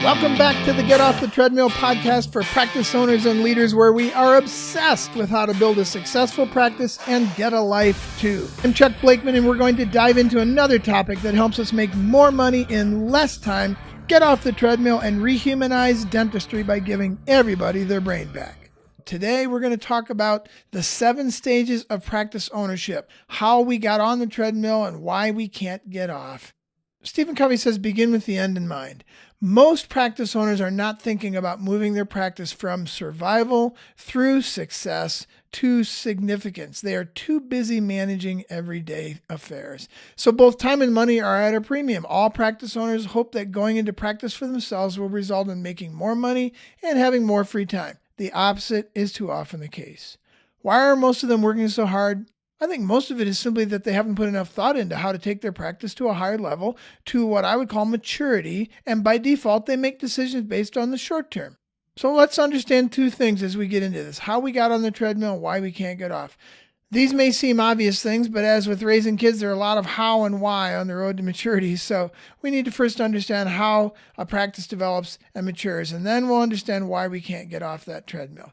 Welcome back to the Get Off the Treadmill podcast for practice owners and leaders, where we are obsessed with how to build a successful practice and get a life too. I'm Chuck Blakeman, and we're going to dive into another topic that helps us make more money in less time, get off the treadmill, and rehumanize dentistry by giving everybody their brain back. Today, we're going to talk about the 7 stages of practice ownership, how we got on the treadmill and why we can't get off. Stephen Covey says, begin with the end in mind. Most practice owners are not thinking about moving their practice from survival through success to significance. They are too busy managing everyday affairs. So both time and money are at a premium. All practice owners hope that going into practice for themselves will result in making more money and having more free time. The opposite is too often the case. Why are most of them working so hard? I think most of it is simply that they haven't put enough thought into how to take their practice to a higher level, to what I would call maturity, and by default, they make decisions based on the short term. So let's understand 2 things as we get into this: how we got on the treadmill, why we can't get off. These may seem obvious things, but as with raising kids, there are a lot of how and why on the road to maturity. So we need to first understand how a practice develops and matures, and then we'll understand why we can't get off that treadmill.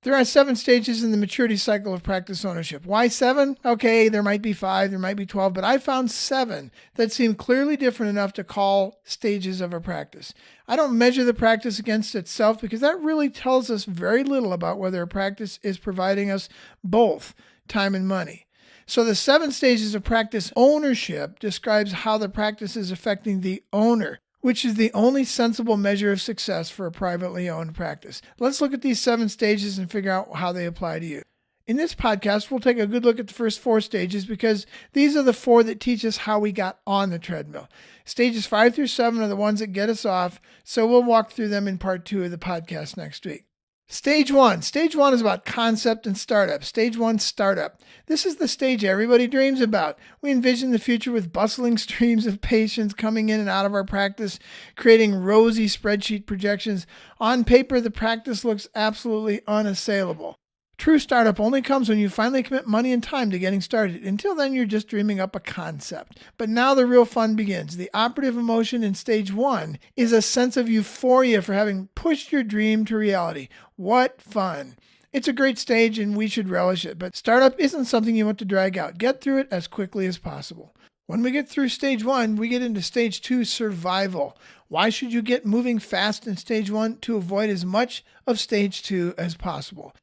There are 7 stages in the maturity cycle of practice ownership. Why 7? Okay, there might be 5, there might be 12, but I found 7 that seem clearly different enough to call stages of a practice. I don't measure the practice against itself because that really tells us very little about whether a practice is providing us both time and money. So the 7 stages of practice ownership describes how the practice is affecting the owner, which is the only sensible measure of success for a privately owned practice. Let's look at these 7 stages and figure out how they apply to you. In this podcast, we'll take a good look at the first 4 stages because these are the 4 that teach us how we got on the treadmill. Stages 5 through 7 are the ones that get us off, so we'll walk through them in part 2 of the podcast next week. Stage 1. Stage 1 is about concept and startup. Stage 1, startup. This is the stage everybody dreams about. We envision the future with bustling streams of patients coming in and out of our practice, creating rosy spreadsheet projections. On paper, the practice looks absolutely unassailable. True startup only comes when you finally commit money and time to getting started. Until then, you're just dreaming up a concept. But now the real fun begins. The operative emotion in stage 1 is a sense of euphoria for having pushed your dream to reality. What fun! It's a great stage and we should relish it, but startup isn't something you want to drag out. Get through it as quickly as possible. When we get through stage 1, we get into stage 2, survival. Why should you get moving fast in stage 1? To avoid as much of stage 2 as possible.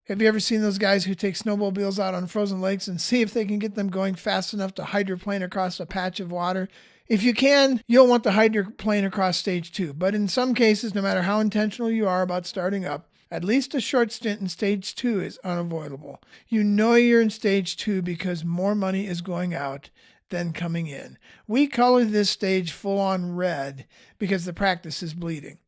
Have you ever seen those guys who take snowmobiles out on frozen lakes and see if they can get them going fast enough to hydroplane across a patch of water? If you can, you'll want to hydroplane across stage 2. But in some cases, no matter how intentional you are about starting up, at least a short stint in stage 2 is unavoidable. You know you're in stage 2 because more money is going out than coming in. We color this stage full-on red because the practice is bleeding.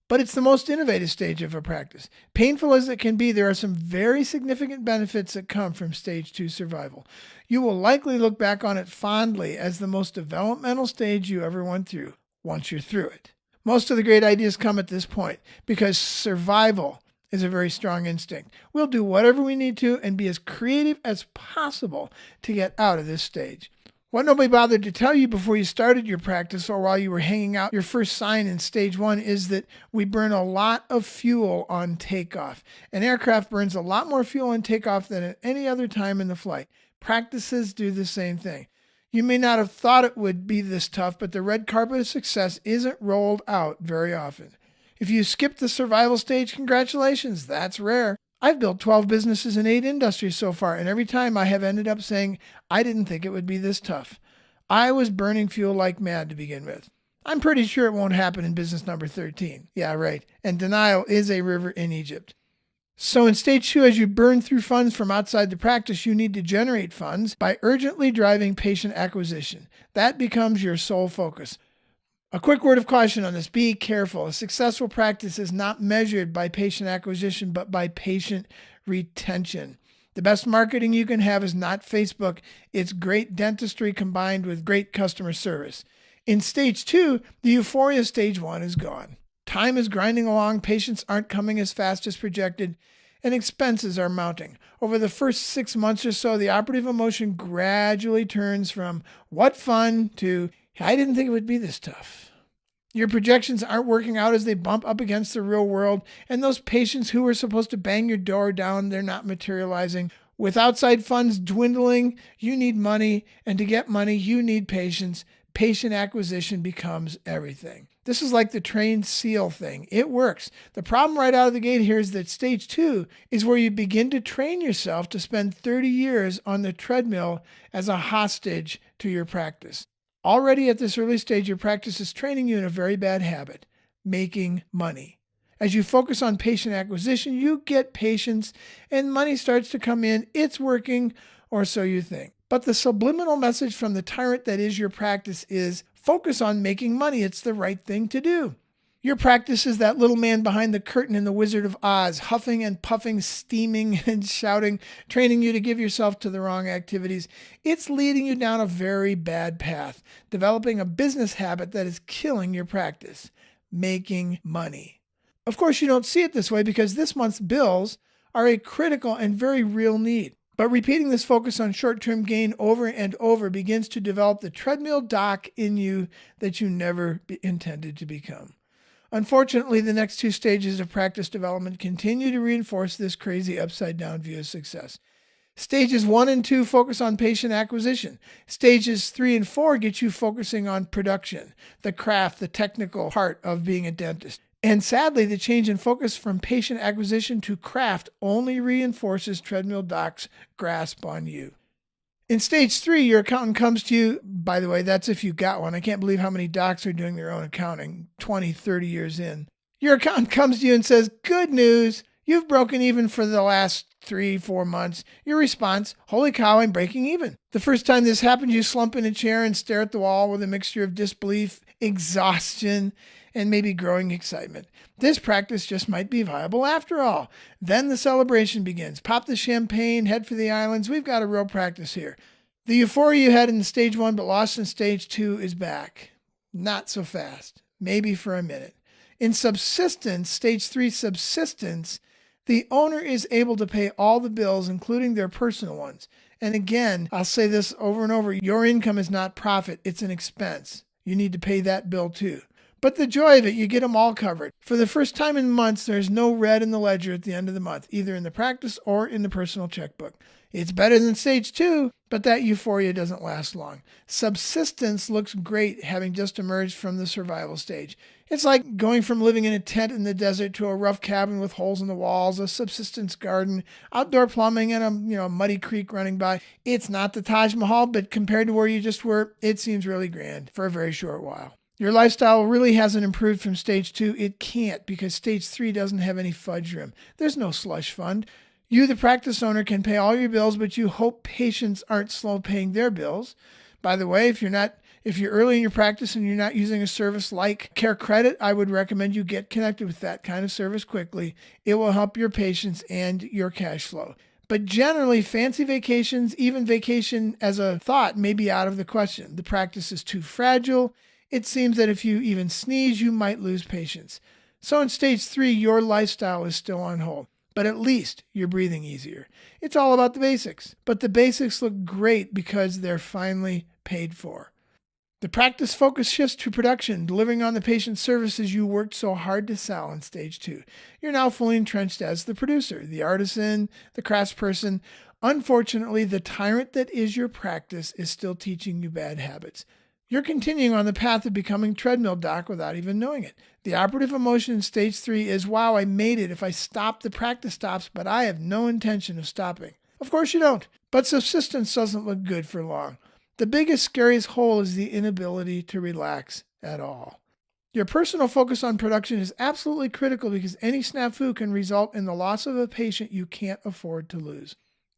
But it's the most innovative stage of a practice. Painful as it can be, there are some very significant benefits that come from stage 2 survival. You will likely look back on it fondly as the most developmental stage you ever went through once you're through it. Most of the great ideas come at this point because survival is a very strong instinct. We'll do whatever we need to and be as creative as possible to get out of this stage. What nobody bothered to tell you before you started your practice or while you were hanging out your first sign in stage 1 is that we burn a lot of fuel on takeoff. An aircraft burns a lot more fuel on takeoff than at any other time in the flight. Practices do the same thing. You may not have thought it would be this tough, but the red carpet of success isn't rolled out very often. If you skip the survival stage, congratulations, that's rare. I've built 12 businesses in 8 industries so far, and every time I have ended up saying, I didn't think it would be this tough. I was burning fuel like mad to begin with. I'm pretty sure it won't happen in business number 13. Yeah, right. And denial is a river in Egypt. So in stage 2, as you burn through funds from outside the practice, you need to generate funds by urgently driving patient acquisition. That becomes your sole focus. A quick word of caution on this. Be careful. A successful practice is not measured by patient acquisition, but by patient retention. The best marketing you can have is not Facebook. It's great dentistry combined with great customer service. In stage 2, the euphoria stage 1 is gone. Time is grinding along, patients aren't coming as fast as projected, and expenses are mounting. Over the first 6 months or so, the operative emotion gradually turns from what fun to I didn't think it would be this tough. Your projections aren't working out as they bump up against the real world, and those patients who were supposed to bang your door down, they're not materializing. With outside funds dwindling, you need money, and to get money, you need patience. Patient acquisition becomes everything. This is like the trained seal thing. It works. The problem right out of the gate here is that stage 2 is where you begin to train yourself to spend 30 years on the treadmill as a hostage to your practice. Already at this early stage, your practice is training you in a very bad habit, making money. As you focus on patient acquisition, you get patients and money starts to come in. It's working, or so you think. But the subliminal message from the tyrant that is your practice is focus on making money. It's the right thing to do. Your practice is that little man behind the curtain in The Wizard of Oz, huffing and puffing, steaming and shouting, training you to give yourself to the wrong activities. It's leading you down a very bad path, developing a business habit that is killing your practice, making money. Of course, you don't see it this way because this month's bills are a critical and very real need. But repeating this focus on short-term gain over and over begins to develop the treadmill doc in you that you never intended to become. Unfortunately, the next 2 stages of practice development continue to reinforce this crazy upside-down view of success. Stages 1 and 2 focus on patient acquisition. Stages 3 and 4 get you focusing on production, the craft, the technical part of being a dentist. And sadly, the change in focus from patient acquisition to craft only reinforces Treadmill Doc's grasp on you. In stage 3, your accountant comes to you. By the way, that's if you got one. I can't believe how many docs are doing their own accounting 20, 30 years in. Your accountant comes to you and says, good news, you've broken even for the last 3-4 months. Your response, holy cow, I'm breaking even. The first time this happened, you slump in a chair and stare at the wall with a mixture of disbelief, exhaustion, and maybe growing excitement. This practice just might be viable after all. Then the celebration begins. Pop the champagne, head for the islands. We've got a real practice here. The euphoria you had in stage 1 but lost in stage 2 is back. Not so fast. Maybe for a minute. In Subsistence, stage 3 Subsistence, the owner is able to pay all the bills, including their personal ones. And again, I'll say this over and over, your income is not profit, it's an expense. You need to pay that bill too. But the joy of it, you get them all covered. For the first time in months, there's no red in the ledger at the end of the month, either in the practice or in the personal checkbook. It's better than stage 2, but that euphoria doesn't last long. Subsistence looks great having just emerged from the survival stage. It's like going from living in a tent in the desert to a rough cabin with holes in the walls, a subsistence garden, outdoor plumbing, and a muddy creek running by. It's not the Taj Mahal, but compared to where you just were, it seems really grand for a very short while. Your lifestyle really hasn't improved from stage 2. It can't because stage 3 doesn't have any fudge room. There's no slush fund. You, the practice owner, can pay all your bills, but you hope patients aren't slow paying their bills. By the way, if you're early in your practice and you're not using a service like Care Credit, I would recommend you get connected with that kind of service quickly. It will help your patients and your cash flow. But generally, fancy vacations, even vacation as a thought, may be out of the question. The practice is too fragile. It seems that if you even sneeze, you might lose patience. So in stage 3, your lifestyle is still on hold. But at least you're breathing easier. It's all about the basics. But the basics look great because they're finally paid for. The practice focus shifts to production, delivering on the patient services you worked so hard to sell in stage 2. You're now fully entrenched as the producer, the artisan, the craftsperson. Unfortunately, the tyrant that is your practice is still teaching you bad habits. You're continuing on the path of becoming treadmill doc without even knowing it. The operative emotion in stage 3 is, wow, I made it. If I stop, the practice stops, but I have no intention of stopping. Of course you don't. But subsistence doesn't look good for long. The biggest, scariest hole is the inability to relax at all. Your personal focus on production is absolutely critical because any snafu can result in the loss of a patient you can't afford to lose.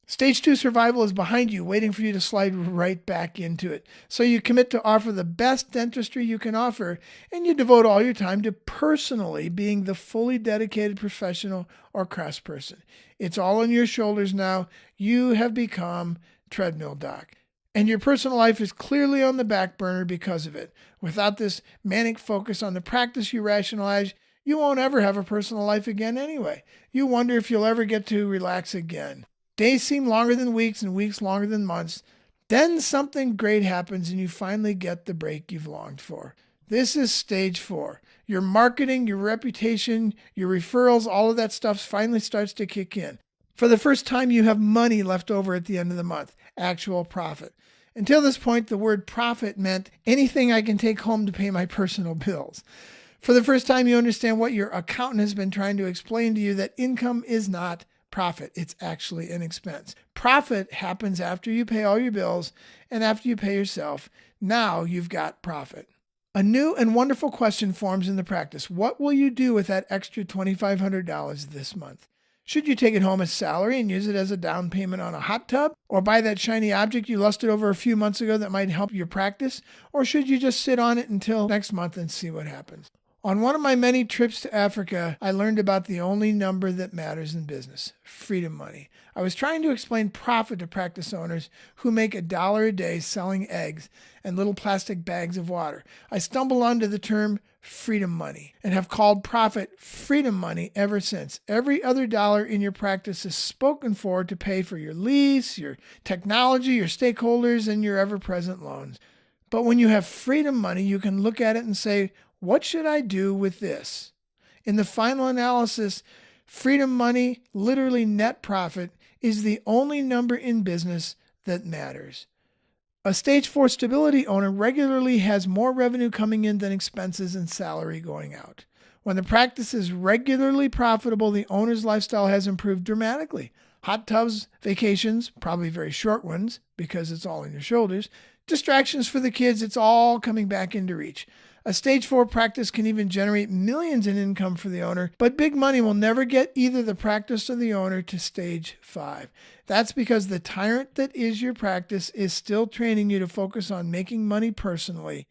Stage 2 survival is behind you, waiting for you to slide right back into it. So you commit to offer the best dentistry you can offer, and you devote all your time to personally being the fully dedicated professional or craftsperson. It's all on your shoulders now. You have become treadmill doc. And your personal life is clearly on the back burner because of it. Without this manic focus on the practice you rationalize, you won't ever have a personal life again anyway. You wonder if you'll ever get to relax again. Days seem longer than weeks and weeks longer than months. Then something great happens and you finally get the break you've longed for. This is stage 4. Your marketing, your reputation, your referrals, all of that stuff finally starts to kick in. For the first time, you have money left over at the end of the month, actual profit. Until this point, the word profit meant anything I can take home to pay my personal bills. For the first time, you understand what your accountant has been trying to explain to you, that income is not profit. It's actually an expense. Profit happens after you pay all your bills and after you pay yourself. Now you've got profit. A new and wonderful question forms in the practice. What will you do with that extra $2,500 this month? Should you take it home as salary and use it as a down payment on a hot tub? Or buy that shiny object you lusted over a few months ago that might help your practice? Or should you just sit on it until next month and see what happens? On one of my many trips to Africa, I learned about the only number that matters in business, freedom money. I was trying to explain profit to practice owners who make $1 a day selling eggs and little plastic bags of water. I stumbled onto the term freedom money and have called profit freedom money ever since. Every other dollar in your practice is spoken for to pay for your lease, your technology, your stakeholders, and your ever-present loans. But when you have freedom money, you can look at it and say, what should I do with this? In the final analysis, freedom money, literally net profit, is the only number in business that matters. A stage 4 stability owner regularly has more revenue coming in than expenses and salary going out. When the practice is regularly profitable, the owner's lifestyle has improved dramatically. Hot tubs, vacations, probably very short ones because it's all on your shoulders, distractions for the kids, it's all coming back into reach. A stage 4 practice can even generate millions in income for the owner, but big money will never get either the practice or the owner to stage 5. That's because the tyrant that is your practice is still training you to focus on making money personally.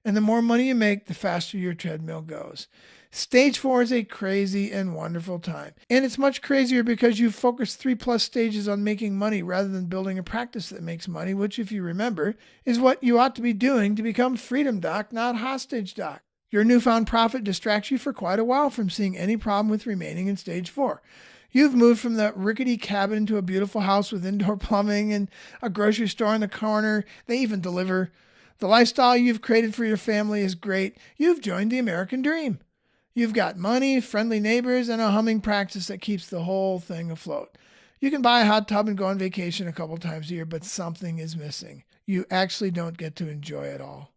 And the more money you make, the faster your treadmill goes. Stage 4 is a crazy and wonderful time. And it's much crazier because you focus 3+ stages on making money rather than building a practice that makes money, which, if you remember, is what you ought to be doing to become Freedom Doc, not Hostage Doc. Your newfound profit distracts you for quite a while from seeing any problem with remaining in stage 4. You've moved from that rickety cabin to a beautiful house with indoor plumbing and a grocery store in the corner. They even deliver. The lifestyle you've created for your family is great. You've joined the American dream. You've got money, friendly neighbors, and a humming practice that keeps the whole thing afloat. You can buy a hot tub and go on vacation a couple times a year, but something is missing. You actually don't get to enjoy it all.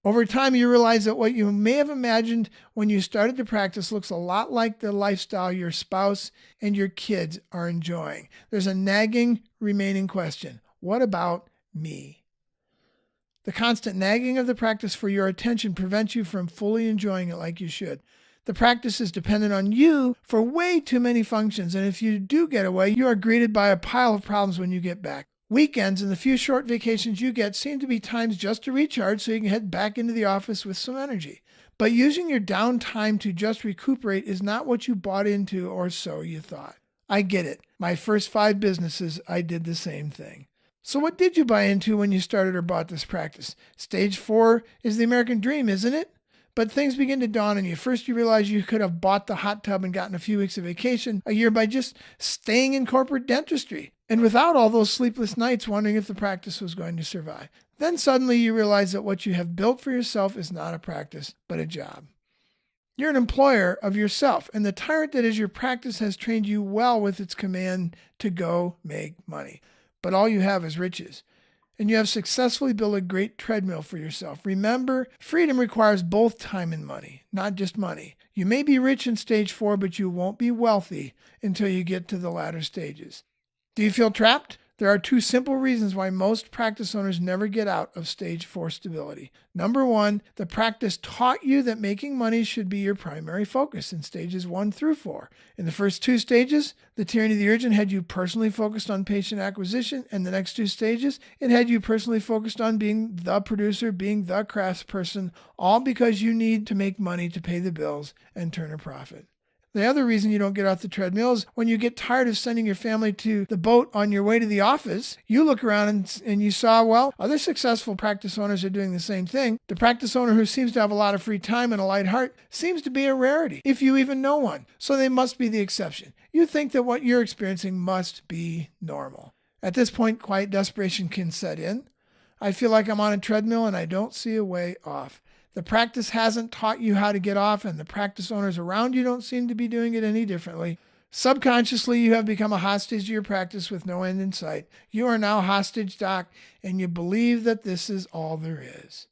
Over time, you realize that what you may have imagined when you started to practice looks a lot like the lifestyle your spouse and your kids are enjoying. There's a nagging remaining question. What about me? The constant nagging of the practice for your attention prevents you from fully enjoying it like you should. The practice is dependent on you for way too many functions, and if you do get away, you are greeted by a pile of problems when you get back. Weekends and the few short vacations you get seem to be times just to recharge so you can head back into the office with some energy. But using your downtime to just recuperate is not what you bought into, or so you thought. I get it. My first 5 businesses, I did the same thing. So what did you buy into when you started or bought this practice? Stage 4 is the American dream, isn't it? But things begin to dawn on you. First, you realize you could have bought the hot tub and gotten a few weeks of vacation a year by just staying in corporate dentistry and without all those sleepless nights wondering if the practice was going to survive. Then suddenly you realize that what you have built for yourself is not a practice, but a job. You're an employer of yourself, and the tyrant that is your practice has trained you well with its command to go make money. But all you have is riches. And you have successfully built a great treadmill for yourself. Remember, freedom requires both time and money, not just money. You may be rich in stage 4, but you won't be wealthy until you get to the latter stages. Do you feel trapped? There are 2 simple reasons why most practice owners never get out of stage 4 stability. Number 1, the practice taught you that making money should be your primary focus in stages 1 through 4. In the first 2 stages, the tyranny of the urgent had you personally focused on patient acquisition, and the next 2 stages, it had you personally focused on being the producer, being the craftsperson, all because you need to make money to pay the bills and turn a profit. The other reason you don't get off the treadmill is when you get tired of sending your family to the boat on your way to the office, you look around and you saw, well, other successful practice owners are doing the same thing. The practice owner who seems to have a lot of free time and a light heart seems to be a rarity, if you even know one. So they must be the exception. You think that what you're experiencing must be normal. At this point, quiet desperation can set in. I feel like I'm on a treadmill and I don't see a way off. The practice hasn't taught you how to get off, and the practice owners around you don't seem to be doing it any differently. Subconsciously, you have become a hostage to your practice with no end in sight. You are now hostage, Doc, and you believe that this is all there is.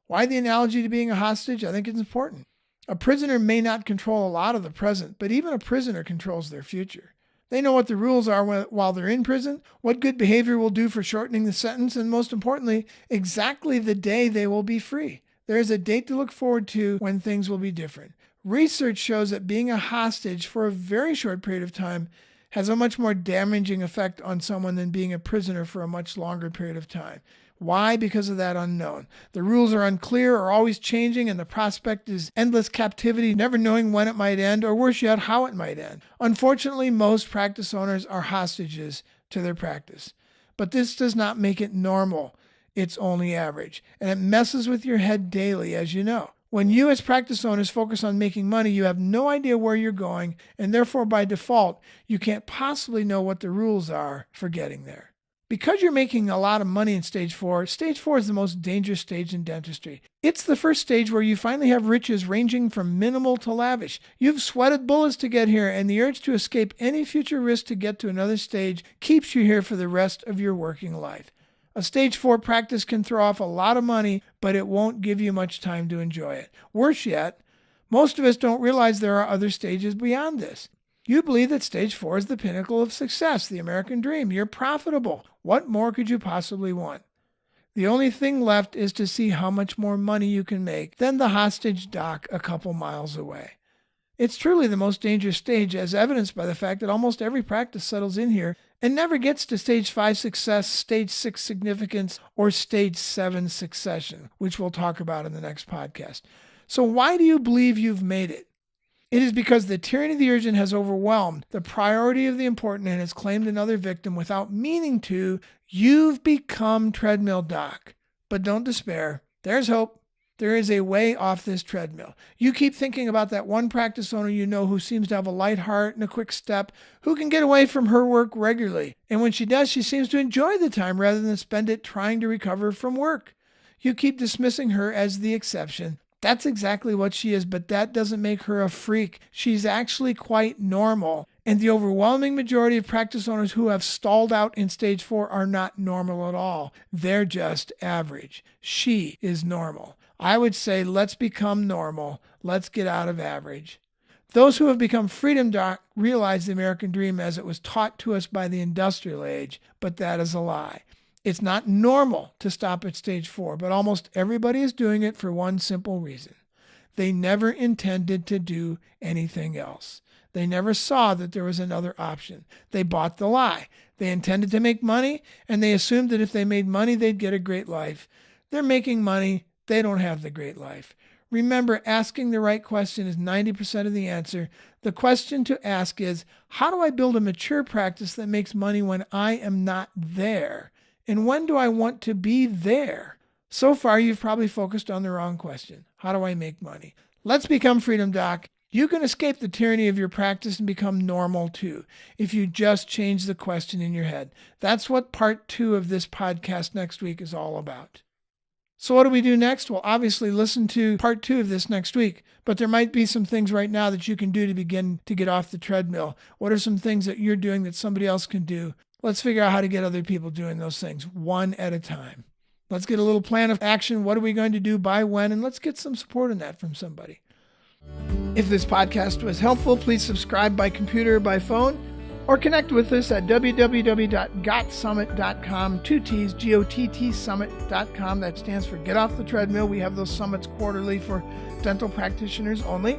Why the analogy to being a hostage? I think it's important. A prisoner may not control a lot of the present, but even a prisoner controls their future. They know what the rules are while they're in prison, what good behavior will do for shortening the sentence, and most importantly, exactly the day they will be free. There is a date to look forward to when things will be different. Research shows that being a hostage for a very short period of time has a much more damaging effect on someone than being a prisoner for a much longer period of time. Why? Because of that unknown. The rules are unclear or always changing, and the prospect is endless captivity, never knowing when it might end, or worse yet, how it might end. Unfortunately, most practice owners are hostages to their practice. But this does not make it normal. It's only average. And it messes with your head daily, as you know. When you as practice owners focus on making money, you have no idea where you're going, and therefore by default, you can't possibly know what the rules are for getting there. Because you're making a lot of money in stage 4 is the most dangerous stage in dentistry. It's the first stage where you finally have riches ranging from minimal to lavish. You've sweated bullets to get here, and the urge to escape any future risk to get to another stage keeps you here for the rest of your working life. A stage 4 practice can throw off a lot of money, but it won't give you much time to enjoy it. Worse yet, most of us don't realize there are other stages beyond this. You believe that stage 4 is the pinnacle of success, the American dream. You're profitable. What more could you possibly want? The only thing left is to see how much more money you can make than the hostage doc a couple miles away. It's truly the most dangerous stage, as evidenced by the fact that almost every practice settles in here and never gets to stage 5 success, stage 6 significance, or stage 7 succession, which we'll talk about in the next podcast. So why do you believe you've made it? It is because the tyranny of the urgent has overwhelmed the priority of the important and has claimed another victim without meaning to. You've become Treadmill Doc. But don't despair. There's hope. There is a way off this treadmill. You keep thinking about that one practice owner you know who seems to have a light heart and a quick step, who can get away from her work regularly. And when she does, she seems to enjoy the time rather than spend it trying to recover from work. You keep dismissing her as the exception. That's exactly what she is, but that doesn't make her a freak. She's actually quite normal. And the overwhelming majority of practice owners who have stalled out in stage 4 are not normal at all. They're just average. She is normal. I would say let's become normal. Let's get out of average. Those who have become freedom doc realize the American dream as it was taught to us by the industrial age, but that is a lie. It's not normal to stop at stage 4, but almost everybody is doing it for one simple reason. They never intended to do anything else. They never saw that there was another option. They bought the lie. They intended to make money, and they assumed that if they made money, they'd get a great life. They're making money. They don't have the great life. Remember, asking the right question is 90% of the answer. The question to ask is, how do I build a mature practice that makes money when I am not there? And when do I want to be there? So far, you've probably focused on the wrong question. How do I make money? Let's become Freedom Doc. You can escape the tyranny of your practice and become normal too, if you just change the question in your head. That's what part 2 of this podcast next week is all about. So what do we do next? Well, obviously listen to part 2 of this next week, but there might be some things right now that you can do to begin to get off the treadmill. What are some things that you're doing that somebody else can do? Let's figure out how to get other people doing those things one at a time. Let's get a little plan of action. What are we going to do by when? And let's get some support on that from somebody. If this podcast was helpful, please subscribe by computer or by phone, or connect with us at www.gottsummit.com, 2 T's, G-O-T-T summit.com. That stands for Get Off the Treadmill. We have those summits quarterly for dental practitioners only.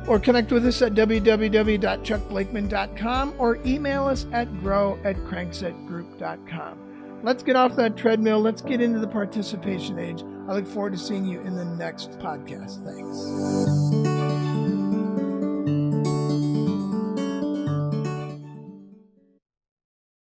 Or connect with us at www.chuckblakeman.com or email us at grow@cranksetgroup.com. Let's get off that treadmill. Let's get into the participation age. I look forward to seeing you in the next podcast. Thanks.